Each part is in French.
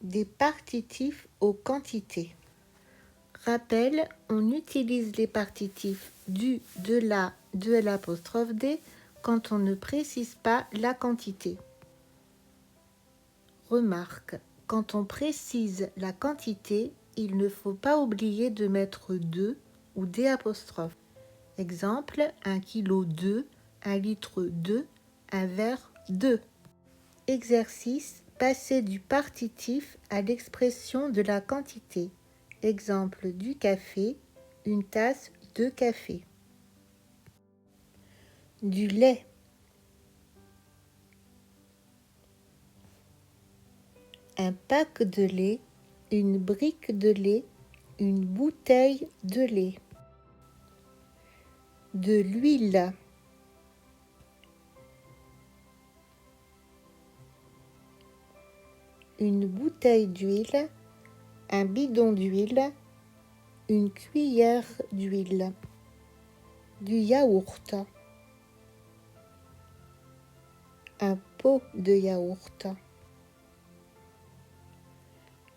Des partitifs aux quantités. Rappel, on utilise les partitifs du, de la, de l'apostrophe D quand on ne précise pas la quantité. Remarque, quand on précise la quantité, il ne faut pas oublier de mettre de ou des apostrophes. Exemple, 1 kg de, 1 litre de, un verre de. Exercice, passer du partitif à l'expression de la quantité. Exemple, du café, une tasse de café. Du lait. Un pack de lait, une brique de lait, une bouteille de lait. De l'huile. Une bouteille d'huile, un bidon d'huile, une cuillère d'huile. Du yaourt. Un pot de yaourt.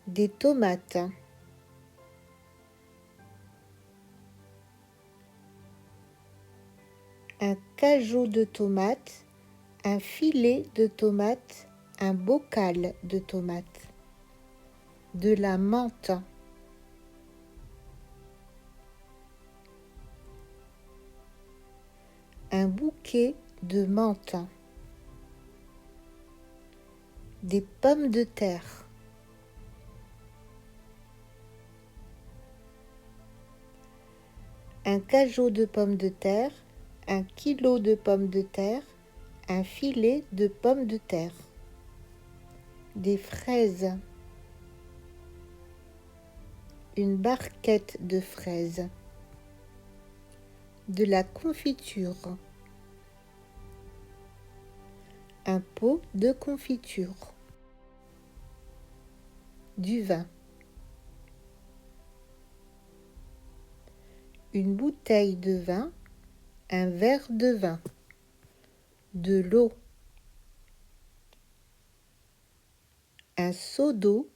Des tomates. Un cajot de tomates, un filet de tomates, un bocal de tomates. De la menthe. Un bouquet de menthe. Des pommes de terre. Un cajot de pommes de terre, un kilo de pommes de terre, un filet de pommes de terre. Des fraises. Une barquette de fraises. De la confiture. Un pot de confiture. Du vin. Une bouteille de vin, un verre de vin. De l'eau. Un seau d'eau,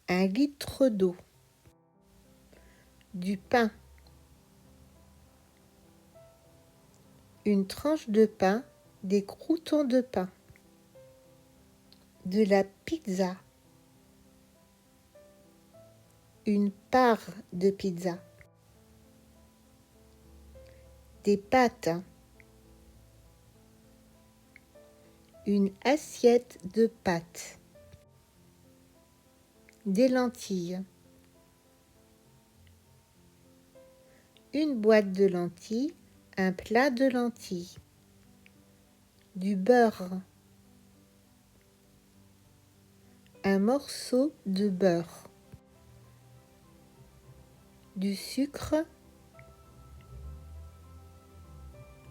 un litre d'eau. Du pain. Une tranche de pain, des croûtons de pain. De la pizza. Une part de pizza. Des pâtes. Une assiette de pâtes. Des lentilles. Une boîte de lentilles, un plat de lentilles. Du beurre. Un morceau de beurre. Du sucre.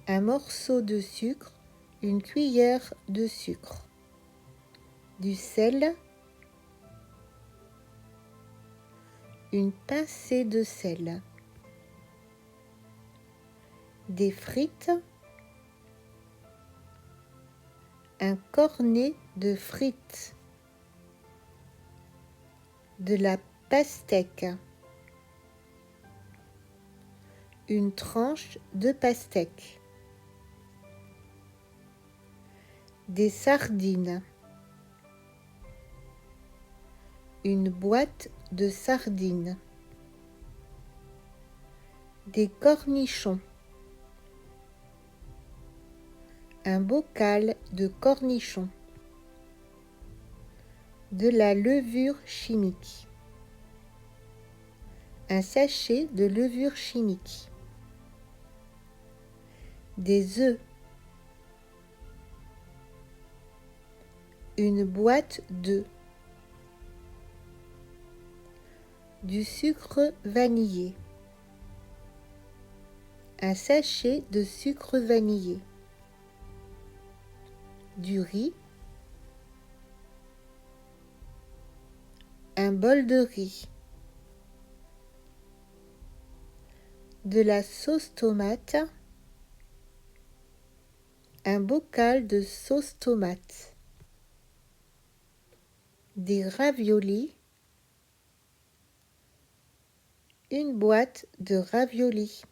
Un morceau de sucre, une cuillère de sucre. Du sel. Une pincée de sel. Des frites. Un cornet de frites. De la pastèque. Une tranche de pastèque. Des sardines. Une boîte de sardines. Des cornichons. Un bocal de cornichons. De la levure chimique. Un sachet de levure chimique. Des œufs. Une boîte d'œufs. Du sucre vanillé. Un sachet de sucre vanillé. Du riz. Un bol de riz. De la sauce tomate. Un bocal de sauce tomate. des raviolis, une boîte de raviolis.